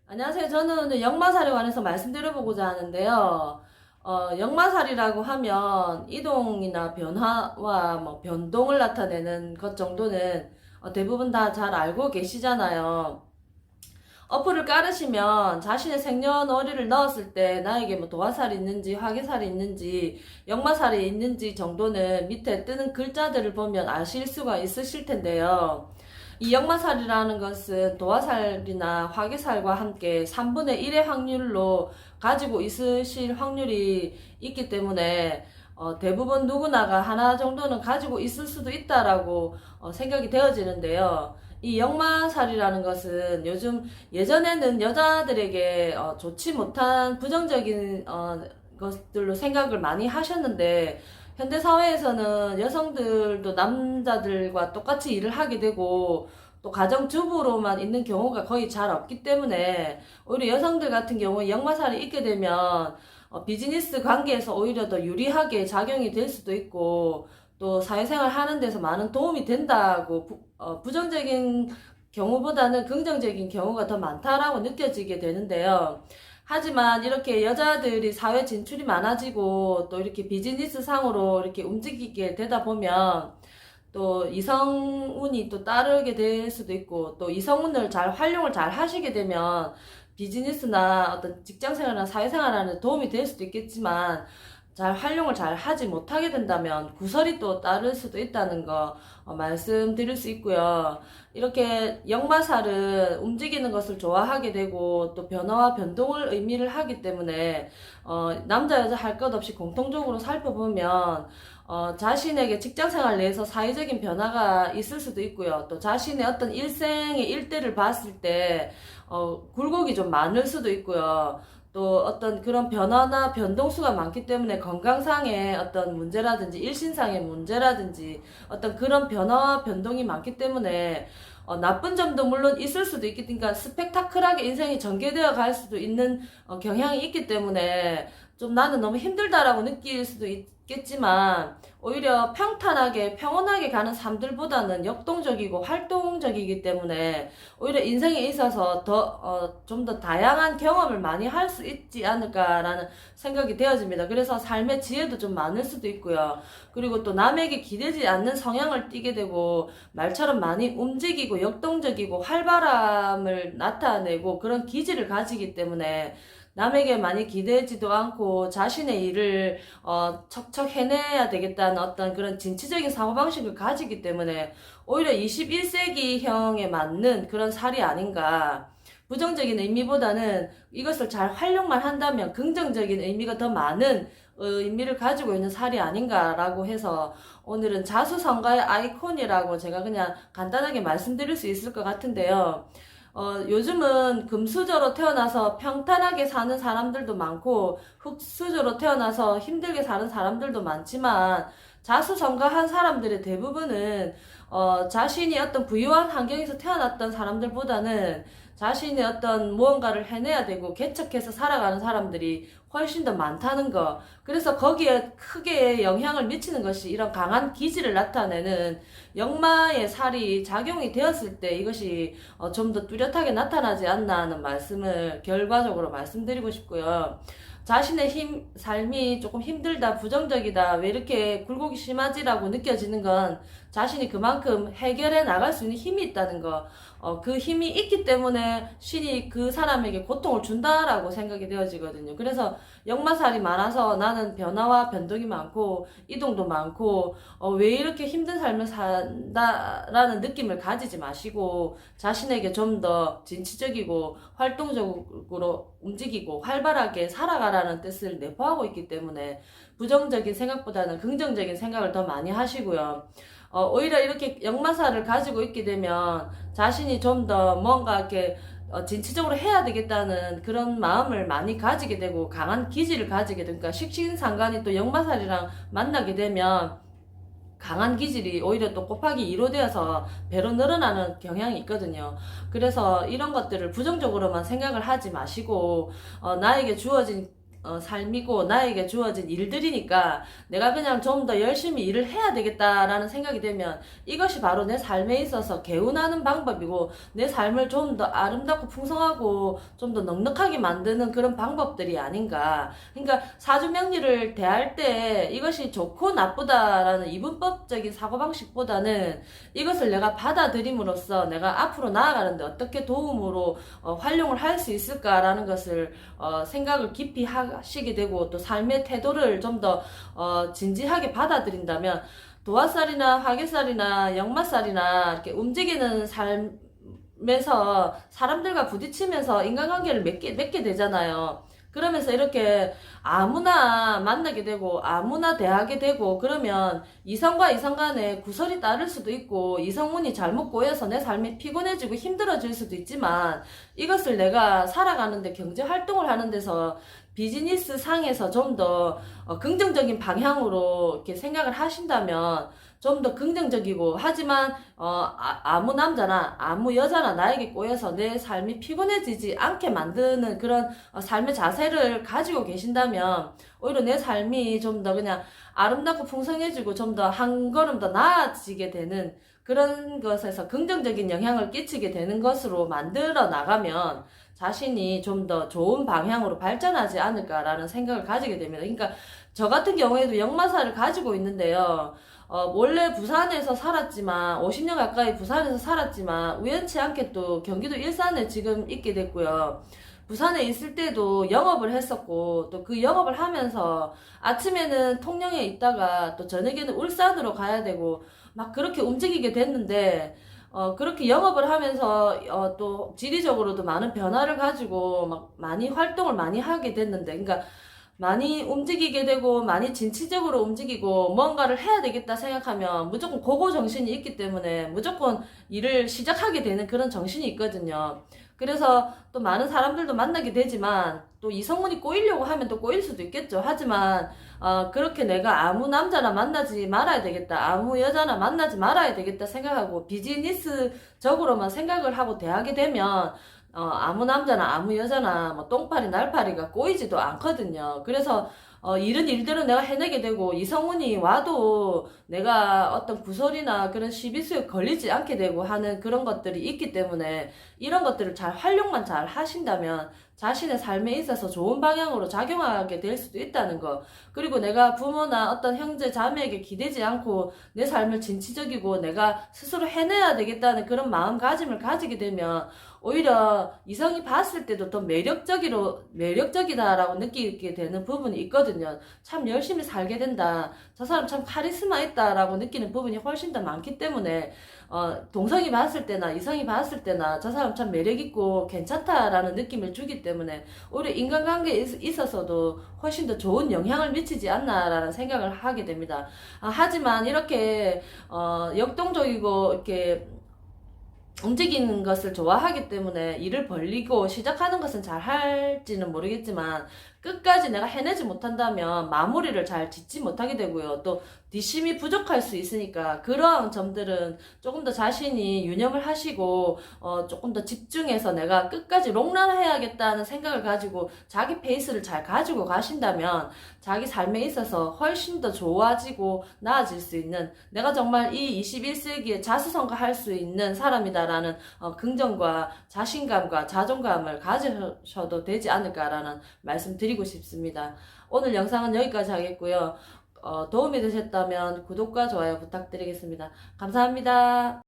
안녕하세요. 저는 오늘 역마살에 관해서 말씀드려보고자 하는데요. 역마살이라고 하면 이동이나 변화와 변동을 나타내는 것 정도는 대부분 다 잘 알고 계시잖아요. 어플을 깔으시면 자신의 생년월일을 넣었을 때 나에게 도화살이 있는지 화개살이 있는지 역마살이 있는지 정도는 밑에 뜨는 글자들을 보면 아실 수가 있으실 텐데요. 이 역마살이라는 것은 도화살이나 화개살과 함께 3분의 1의 확률로 가지고 있으실 확률이 있기 때문에 대부분 누구나가 하나 정도는 가지고 있을 수도 있다라고 생각이 되어지는데요. 이 역마살이라는 것은 요즘 예전에는 여자들에게 좋지 못한 부정적인 것들로 생각을 많이 하셨는데 현대 사회에서는 여성들도 남자들과 똑같이 일을 하게 되고 또 가정주부로만 있는 경우가 거의 잘 없기 때문에 오히려 여성들 같은 경우에 역마살이 있게 되면 비즈니스 관계에서 오히려 더 유리하게 작용이 될 수도 있고 또 사회생활 하는 데서 많은 도움이 된다고 부정적인 경우보다는 긍정적인 경우가 더 많다라고 느껴지게 되는데요. 하지만 이렇게 여자들이 사회 진출이 많아지고 또 이렇게 비즈니스 상으로 이렇게 움직이게 되다 보면 또 이성운이 또 따르게 될 수도 있고 또 이성운을 잘 활용을 잘 하시게 되면 비즈니스나 어떤 직장생활이나 사회생활하는 데 도움이 될 수도 있겠지만 잘 활용을 잘 하지 못하게 된다면 구설이 또 따를 수도 있다는 거 말씀드릴 수 있고요. 이렇게 역마살은 움직이는 것을 좋아하게 되고 또 변화와 변동을 의미를 하기 때문에 남자 여자 할 것 없이 공통적으로 살펴보면 자신에게 직장생활 내에서 사회적인 변화가 있을 수도 있고요. 또 자신의 어떤 일생의 일대를 봤을 때 굴곡이 좀 많을 수도 있고요. 또 어떤 그런 변화나 변동수가 많기 때문에 건강상의 어떤 문제라든지 일신상의 문제라든지 어떤 그런 변화와 변동이 많기 때문에 나쁜 점도 물론 있을 수도 있겠으니까 스펙타클하게 인생이 전개되어 갈 수도 있는 경향이 있기 때문에 좀 나는 너무 힘들다라고 느낄 수도 있겠지만 오히려 평탄하게 평온하게 가는 삶들보다는 역동적이고 활동적이기 때문에 오히려 인생에 있어서 좀 더 다양한 경험을 많이 할 수 있지 않을까라는 생각이 되어집니다. 그래서 삶의 지혜도 좀 많을 수도 있고요. 그리고 또 남에게 기대지 않는 성향을 띠게 되고 말처럼 많이 움직이고 역동적이고 활발함을 나타내고 그런 기질을 가지기 때문에 남에게 많이 기대지도 않고 자신의 일을 척척 해내야 되겠다는 어떤 그런 진취적인 사고방식을 가지기 때문에 오히려 21세기형에 맞는 그런 살이 아닌가. 부정적인 의미보다는 이것을 잘 활용만 한다면 긍정적인 의미가 더 많은 의미를 가지고 있는 살이 아닌가라고 해서 오늘은 자수성가의 아이콘이라고 제가 그냥 간단하게 말씀드릴 수 있을 것 같은데요. 요즘은 금수저로 태어나서 평탄하게 사는 사람들도 많고 흙수저로 태어나서 힘들게 사는 사람들도 많지만 자수성가한 사람들의 대부분은 자신이 어떤 부유한 환경에서 태어났던 사람들보다는 자신의 어떤 무언가를 해내야 되고 개척해서 살아가는 사람들이 훨씬 더 많다는 거. 그래서 거기에 크게 영향을 미치는 것이 이런 강한 기질을 나타내는 역마의 살이 작용이 되었을 때 이것이 좀 더 뚜렷하게 나타나지 않나 하는 말씀을 결과적으로 말씀드리고 싶고요. 자신의 삶이 조금 힘들다, 부정적이다, 왜 이렇게 굴곡이 심하지라고 느껴지는 건 자신이 그만큼 해결해 나갈 수 있는 힘이 있다는 거, 그 힘이 있기 때문에 신이 그 사람에게 고통을 준다라고 생각이 되어지거든요. 그래서 역마살이 많아서 나는 변화와 변동이 많고, 이동도 많고, 왜 이렇게 힘든 삶을 산다라는 느낌을 가지지 마시고, 자신에게 좀 더 진취적이고, 활동적으로 움직이고, 활발하게 살아가라는 뜻을 내포하고 있기 때문에, 부정적인 생각보다는 긍정적인 생각을 더 많이 하시고요. 오히려 이렇게 역마살을 가지고 있게 되면 자신이 좀 더 뭔가 이렇게 진취적으로 해야 되겠다는 그런 마음을 많이 가지게 되고 강한 기질을 가지게 되니까 식신상관이 또 역마살이랑 만나게 되면 강한 기질이 오히려 또 곱하기 2로 되어서 배로 늘어나는 경향이 있거든요. 그래서 이런 것들을 부정적으로만 생각을 하지 마시고 나에게 주어진 삶이고 나에게 주어진 일들이니까 내가 그냥 좀 더 열심히 일을 해야 되겠다라는 생각이 되면 이것이 바로 내 삶에 있어서 개운하는 방법이고 내 삶을 좀 더 아름답고 풍성하고 좀 더 넉넉하게 만드는 그런 방법들이 아닌가. 그러니까 사주명리를 대할 때 이것이 좋고 나쁘다라는 이분법적인 사고방식보다는 이것을 내가 받아들임으로써 내가 앞으로 나아가는데 어떻게 도움으로 활용을 할 수 있을까라는 것을 생각을 깊이 하시게 되고 또 삶의 태도를 좀 더 진지하게 받아들인다면 도화살이나 화개살이나 역마살이나 이렇게 움직이는 삶에서 사람들과 부딪히면서 인간관계를 맺게 되잖아요. 그러면서 이렇게 아무나 만나게 되고 아무나 대하게 되고 그러면 이성과 이성 간에 구설이 따를 수도 있고 이성운이 잘못 꼬여서 내 삶이 피곤해지고 힘들어질 수도 있지만 이것을 내가 살아가는데 경제 활동을 하는 데서 비즈니스 상에서 좀 더 긍정적인 방향으로 이렇게 생각을 하신다면 좀 더 긍정적이고 하지만 아무 남자나 아무 여자나 나에게 꼬여서 내 삶이 피곤해지지 않게 만드는 그런 삶의 자세를 가지고 계신다면 오히려 내 삶이 좀 더 그냥 아름답고 풍성해지고 좀 더 한 걸음 더 나아지게 되는 그런 것에서 긍정적인 영향을 끼치게 되는 것으로 만들어 나가면 자신이 좀 더 좋은 방향으로 발전하지 않을까라는 생각을 가지게 됩니다. 그러니까 저 같은 경우에도 역마살을 가지고 있는데요. 원래 부산에서 살았지만 50년 가까이 부산에서 살았지만 우연치 않게 또 경기도 일산에 지금 있게 됐고요. 부산에 있을 때도 영업을 했었고 또 그 영업을 하면서 아침에는 통영에 있다가 또 저녁에는 울산으로 가야 되고 막 그렇게 움직이게 됐는데 그렇게 영업을 하면서 또 지리적으로도 많은 변화를 가지고 막 많이 활동을 많이 하게 됐는데 그러니까 많이 움직이게 되고 많이 진취적으로 움직이고 뭔가를 해야 되겠다 생각하면 무조건 고고 정신이 있기 때문에 무조건 일을 시작하게 되는 그런 정신이 있거든요. 그래서 또 많은 사람들도 만나게 되지만 또 이성문이 꼬이려고 하면 또 꼬일 수도 있겠죠. 하지만 그렇게 내가 아무 남자나 만나지 말아야 되겠다. 아무 여자나 만나지 말아야 되겠다 생각하고 비즈니스적으로만 생각을 하고 대하게 되면 아무 남자나 아무 여자나 뭐 똥파리 날파리가 꼬이지도 않거든요. 그래서 이런 일들은 내가 해내게 되고 이성운이 와도 내가 어떤 구설이나 그런 시비수에 걸리지 않게 되고 하는 그런 것들이 있기 때문에 이런 것들을 잘 활용만 잘 하신다면 자신의 삶에 있어서 좋은 방향으로 작용하게 될 수도 있다는 거. 그리고 내가 부모나 어떤 형제 자매에게 기대지 않고 내 삶을 진취적이고 내가 스스로 해내야 되겠다는 그런 마음가짐을 가지게 되면 오히려 이성이 봤을 때도 더 매력적이다라고 느끼게 되는 부분이 있거든요. 참 열심히 살게 된다. 저 사람 참 카리스마 있다라고 느끼는 부분이 훨씬 더 많기 때문에 동성이 봤을 때나 이성이 봤을 때나 저 사람 참 매력있고 괜찮다라는 느낌을 주기 때문에 오히려 인간관계에 있어서도 훨씬 더 좋은 영향을 미치지 않나라는 생각을 하게 됩니다. 하지만 이렇게 역동적이고 이렇게 움직이는 것을 좋아하기 때문에 일을 벌리고 시작하는 것은 잘 할지는 모르겠지만 끝까지 내가 해내지 못한다면 마무리를 잘 짓지 못하게 되고요. 또 뒷심이 부족할 수 있으니까 그러한 점들은 조금 더 자신이 유념을 하시고 조금 더 집중해서 내가 끝까지 롱런해야겠다는 생각을 가지고 자기 페이스를 잘 가지고 가신다면 자기 삶에 있어서 훨씬 더 좋아지고 나아질 수 있는 내가 정말 이 21세기에 자수성가할 수 있는 사람이다라는 긍정과 자신감과 자존감을 가지셔도 되지 않을까라는 말씀 드리고 싶습니다. 오늘 영상은 여기까지 하겠고요. 도움이 되셨다면 구독과 좋아요 부탁드리겠습니다. 감사합니다.